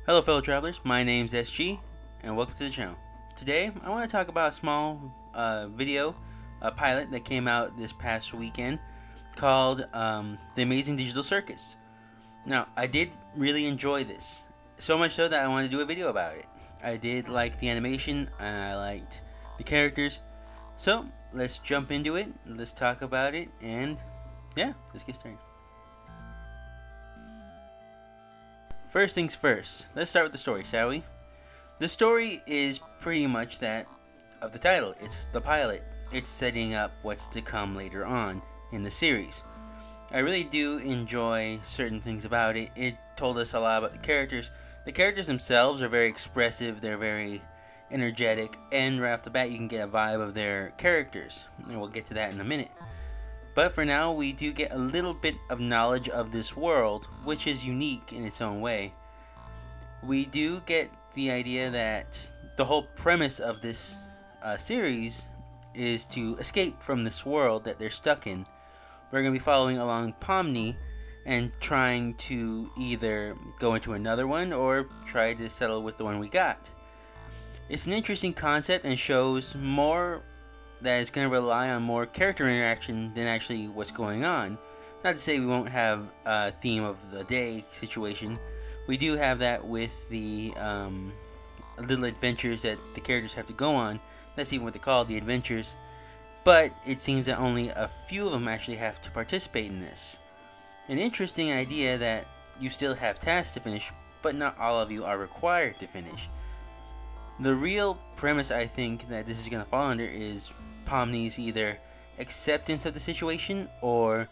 Hello fellow travelers, my name's SG and welcome to the channel. Today I want to talk about a small a pilot that came out this past weekend called The Amazing Digital Circus. Now I did really enjoy this, so much so that I wanted to do a video about it. I did like the animation and I liked the characters, so let's jump into it, let's talk about it, and yeah, let's get started. First things first, let's start with the story, shall we? The story is pretty much that of the title. It's the pilot. It's setting up what's to come later on in the series. I really do enjoy certain things about it. It told us a lot about the characters. The characters themselves are very expressive, they're very energetic, and right off the bat you can get a vibe of their characters. And we'll get to that in a minute. But for now, we do get a little bit of knowledge of this world, which is unique in its own way. We do get the idea that the whole premise of this series is to escape from this world that they're stuck in. We're going to be following along Pomni and trying to either go into another one or try to settle with the one we got. It's an interesting concept and shows more that is going to rely on more character interaction than actually what's going on. Not to say we won't have a theme of the day situation. We do have that with the little adventures that the characters have to go on. That's even what they call the adventures. But it seems that only a few of them actually have to participate in this. An interesting idea that you still have tasks to finish, but not all of you are required to finish. The real premise I think that this is going to fall under is Pomni's either acceptance of the situation or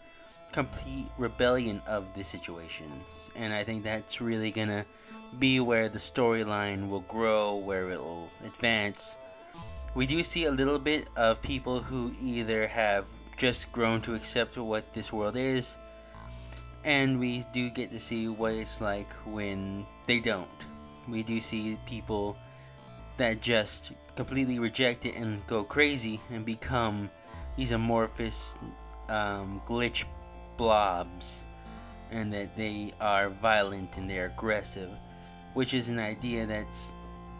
complete rebellion of the situations. And I think that's really going to be where the storyline will grow, where it will advance. We do see a little bit of people who either have just grown to accept what this world is, and we do get to see what it's like when they don't. We do see people that just completely reject it and go crazy and become these amorphous glitch blobs, and that they are violent and they're aggressive, which is an idea that's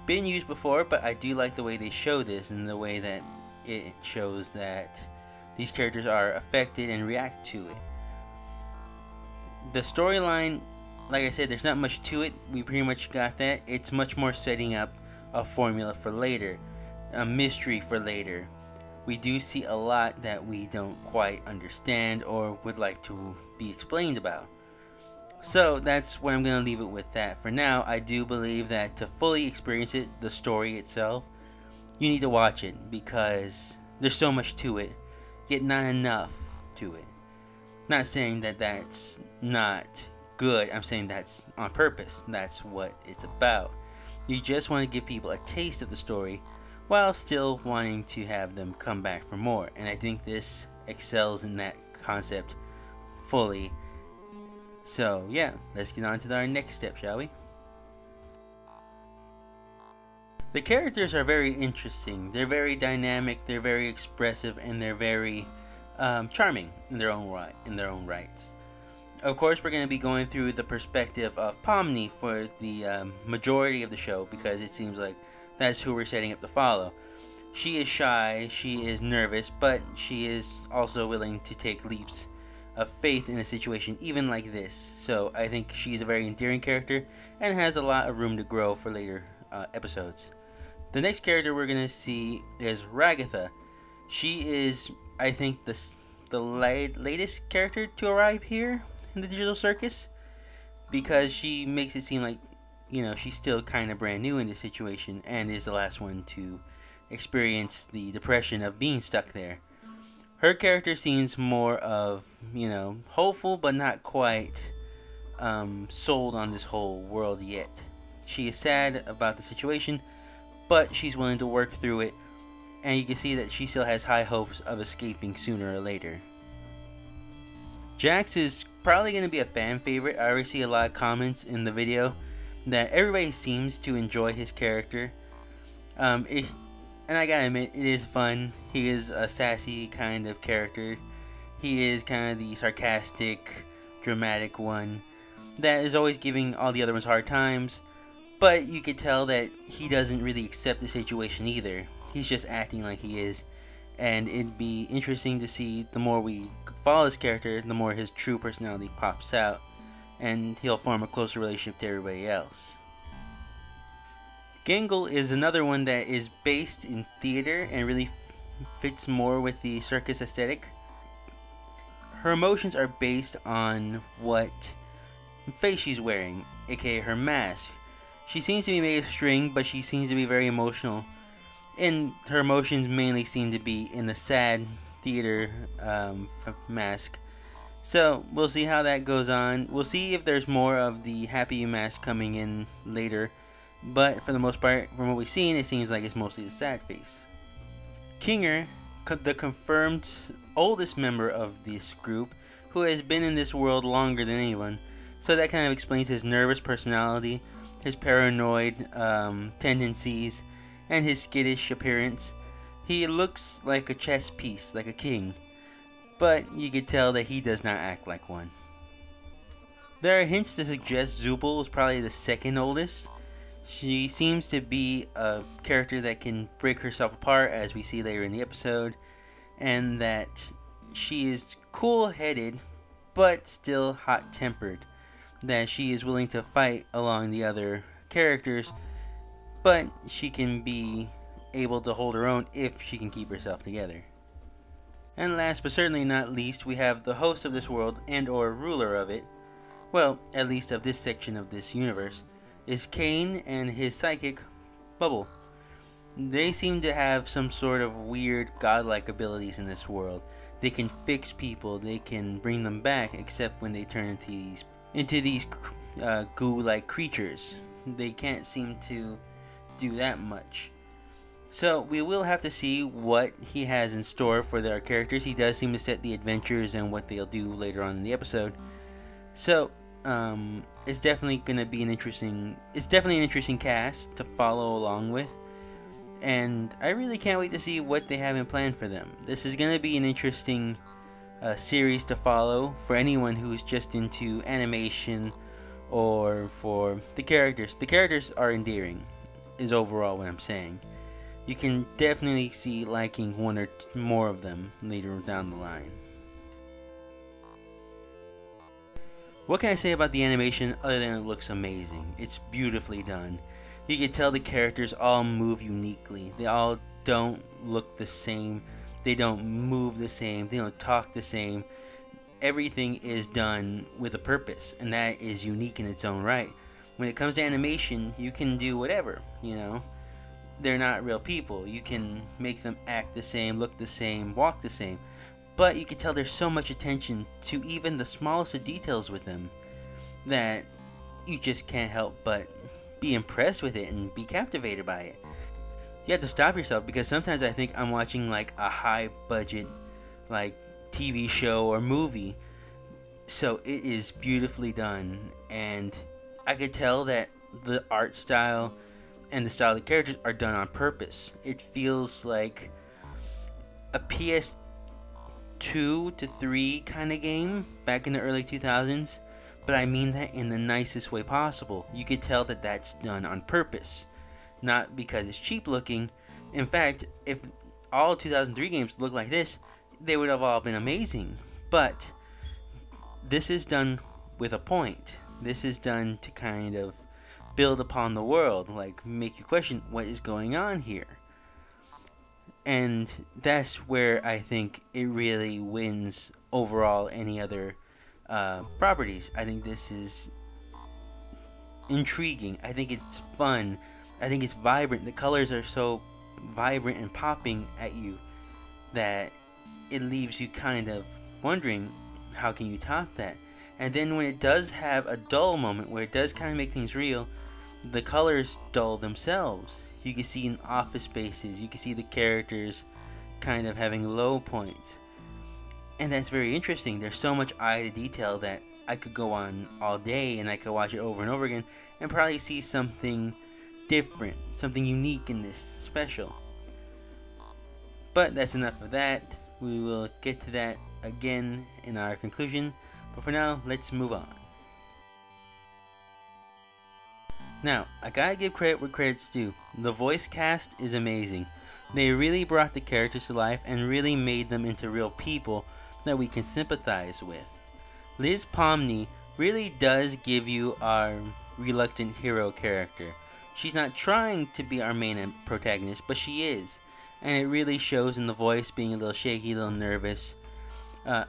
been used before, but I do like the way they show this and the way that it shows that these characters are affected and react to it. The storyline, like I said, there's not much to it. We pretty much got that. It's much more setting up a formula for later, a mystery for later. We do see a lot that we don't quite understand or would like to be explained about. So that's where I'm going to leave it with that. For now, I do believe that to fully experience it, the story itself, you need to watch it because there's so much to it, yet not enough to it. Not saying that that's not good, I'm saying that's on purpose. That's what it's about. You just want to give people a taste of the story while still wanting to have them come back for more. And I think this excels in that concept fully. So yeah, let's get on to our next step, shall we? The characters are very interesting. They're very dynamic, they're very expressive, and they're very charming in their own rights. Of course, we're going to be going through the perspective of Pomni for the majority of the show because it seems like that's who we're setting up to follow. She is shy, she is nervous, but she is also willing to take leaps of faith in a situation even like this. So I think she's a very endearing character and has a lot of room to grow for later episodes. The next character we're going to see is Ragatha. She is, I think, the latest character to arrive here in the Digital Circus, because she makes it seem like, you know, she's still kind of brand new in this situation and is the last one to experience the depression of being stuck there. Her character seems more of, you know, hopeful but not quite sold on this whole world yet. She is sad about the situation, but she's willing to work through it, and you can see that she still has high hopes of escaping sooner or later. Jax is probably going to be a fan favorite. I already see a lot of comments in the video that everybody seems to enjoy his character. And I gotta admit, it is fun. He is a sassy kind of character. He is kind of the sarcastic, dramatic one that is always giving all the other ones hard times, But you could tell that he doesn't really accept the situation either. He's just acting like he is. And it'd be interesting to see, the more we follow this character, the more his true personality pops out. And he'll form a closer relationship to everybody else. Gangle is another one that is based in theater and really fits more with the circus aesthetic. Her emotions are based on what face she's wearing, aka her mask. She seems to be made of string, but she seems to be very emotional. And her emotions mainly seem to be in the sad theater mask. So we'll see how that goes on. We'll see if there's more of the happy mask coming in later. But for the most part, from what we've seen, it seems like it's mostly the sad face. Kinger, the confirmed oldest member of this group, who has been in this world longer than anyone. So that kind of explains his nervous personality, his paranoid tendencies, and his skittish appearance. He looks like a chess piece, like a king, but you could tell that he does not act like one. There are hints to suggest Zubul was probably the second oldest. She seems to be a character that can break herself apart, as we see later in the episode, and that she is cool-headed but still hot-tempered, that she is willing to fight along the other characters, but she can be able to hold her own if she can keep herself together. And last but certainly not least, we have the host of this world and or ruler of it, well, at least of this section of this universe, is Kane and his psychic, Bubble. They seem to have some sort of weird godlike abilities in this world. They can fix people, they can bring them back, except when they turn into these goo-like creatures. They can't seem to do that much. So we will have to see what he has in store for their characters. He does seem to set the adventures and what they'll do later on in the episode. So it's definitely going to be an interesting cast to follow along with. And I really can't wait to see what they have in plan for them. This is going to be an interesting series to follow for anyone who's just into animation or for the characters. The characters are endearing, is overall what I'm saying. You can definitely see liking one or more of them later down the line. What can I say about the animation other than it looks amazing? It's beautifully done. You can tell the characters all move uniquely. They all don't look the same. They don't move the same. They don't talk the same. Everything is done with a purpose, and that is unique in its own right. When it comes to animation, you can do whatever, you know. They're not real people. You can make them act the same, look the same, walk the same. But you can tell there's so much attention to even the smallest of details with them that you just can't help but be impressed with it and be captivated by it. You have to stop yourself, because sometimes I think I'm watching like a high budget like TV show or movie. So it is beautifully done, and I could tell that the art style and the style of the characters are done on purpose. It feels like a PS2 to 3 kind of game back in the early 2000s, but I mean that in the nicest way possible. You could tell that that's done on purpose, not because it's cheap looking. In fact, if all 2003 games looked like this, they would have all been amazing. But this is done with a point. This is done to kind of build upon the world, like make you question what is going on here. And that's where I think it really wins overall any other properties. I think this is intriguing. I think it's fun. I think it's vibrant. The colors are so vibrant and popping at you that it leaves you kind of wondering, how can you top that? And then when it does have a dull moment where it does kind of make things real, the colors dull themselves. You can see in office spaces, you can see the characters kind of having low points. And that's very interesting. There's so much eye to detail that I could go on all day and I could watch it over and over again and probably see something different, something unique in this special. But that's enough of that. We will get to that again in our conclusion. But for now, let's move on. Now, I gotta give credit where credit's due. The voice cast is amazing. They really brought the characters to life and really made them into real people that we can sympathize with. Liz Pomney really does give you our reluctant hero character. She's not trying to be our main protagonist, but she is. And it really shows in the voice being a little shaky, a little nervous.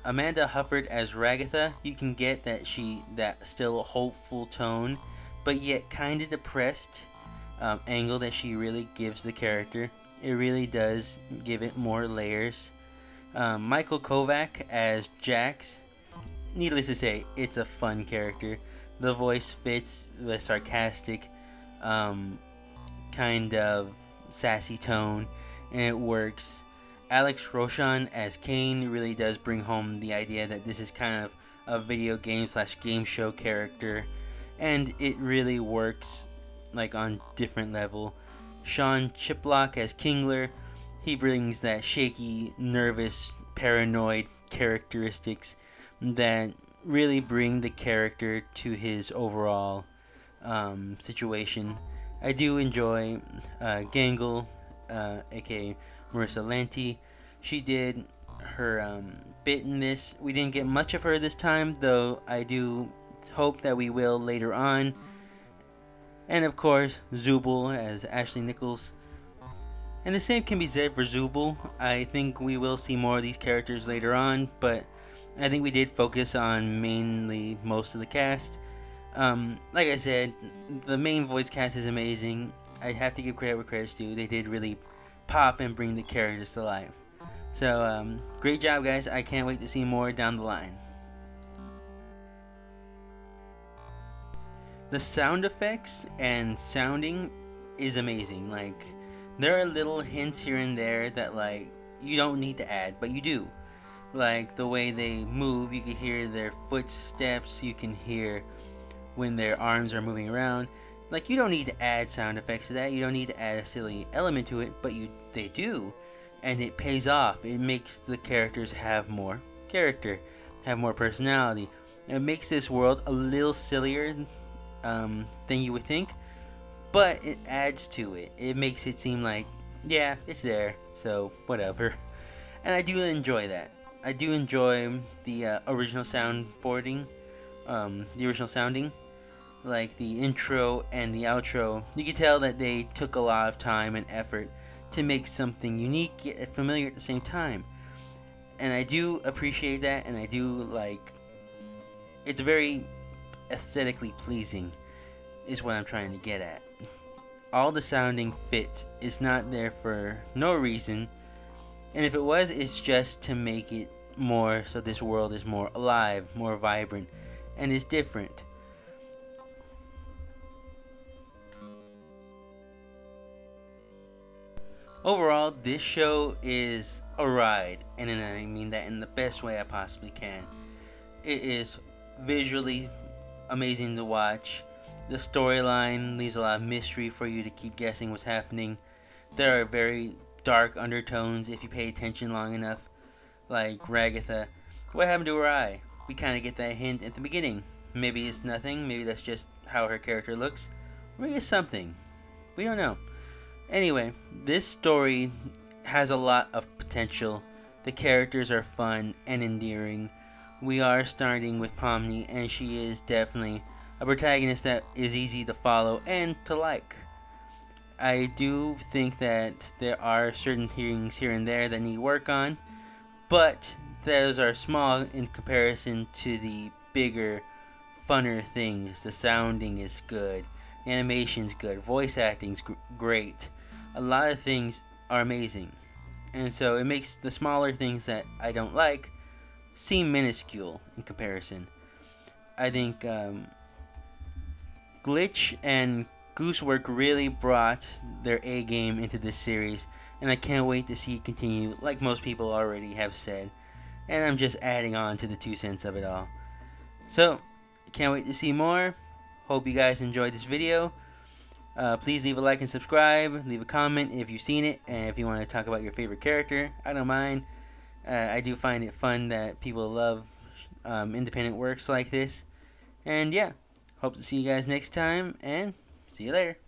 Amanda Hufford as Ragatha, you can get that still hopeful tone, but yet kind of depressed angle that she really gives the character. It really does give it more layers. Michael Kovac as Jax, needless to say, it's a fun character. The voice fits the sarcastic, kind of sassy tone, and it works. Alex Roshan as Kane really does bring home the idea that this is kind of a video game / game show character, and it really works like on different level. Sean Chiplock as Kingler, he brings that shaky, nervous, paranoid characteristics that really bring the character to his overall situation. I do enjoy Gangle, aka Marissa Lanty. She did her bit in this. We didn't get much of her this time, though I do hope that we will later on. And of course, Zubul as Ashley Nichols. And the same can be said for Zubul. I think we will see more of these characters later on, but I think we did focus on mainly most of the cast. Like I said, the main voice cast is amazing. I have to give credit where credit's due. They did really pop and bring the characters to life. So, great job, guys. I can't wait to see more down the line. The sound effects and sounding is amazing. Like, there are little hints here and there that, like, you don't need to add, but you do. Like, the way they move, you can hear their footsteps, you can hear when their arms are moving around. Like, you don't need to add sound effects to that, you don't need to add a silly element to it, but they do, and it pays off. It makes the characters have more character, have more personality. It makes this world a little sillier than you would think, but it adds to it. It makes it seem like, yeah, it's there, so whatever. And I do enjoy that. I do enjoy the original soundboarding, the original sounding. Like the intro and the outro, you can tell that they took a lot of time and effort to make something unique yet familiar at the same time. And I do appreciate that, and I do like, it's very aesthetically pleasing is what I'm trying to get at. All the sounding fits. It's not there for no reason, and if it was, it's just to make it more so this world is more alive, more vibrant, and is different. Overall, this show is a ride, and I mean that in the best way I possibly can. It is visually amazing to watch. The storyline leaves a lot of mystery for you to keep guessing what's happening. There are very dark undertones if you pay attention long enough. Like Ragatha, what happened to her eye? We kind of get that hint at the beginning. Maybe it's nothing, maybe that's just how her character looks. Or maybe it's something. We don't know. Anyway, this story has a lot of potential. The characters are fun and endearing. We are starting with Pomni, and she is definitely a protagonist that is easy to follow and to like. I do think that there are certain things here and there that need work on, but those are small in comparison to the bigger, funner things. The sounding is good, the animation's good, voice acting's great. A lot of things are amazing, and so it makes the smaller things that I don't like seem minuscule in comparison. I think Glitch and Goosework really brought their A game into this series, and I can't wait to see it continue, like most people already have said, and I'm just adding on to the 2 cents of it all. So, can't wait to see more. Hope you guys enjoyed this video. Please leave a like and subscribe. Leave a comment if you've seen it, and if you want to talk about your favorite character, I don't mind. I do find it fun that people love independent works like this. And yeah, hope to see you guys next time, and See you later.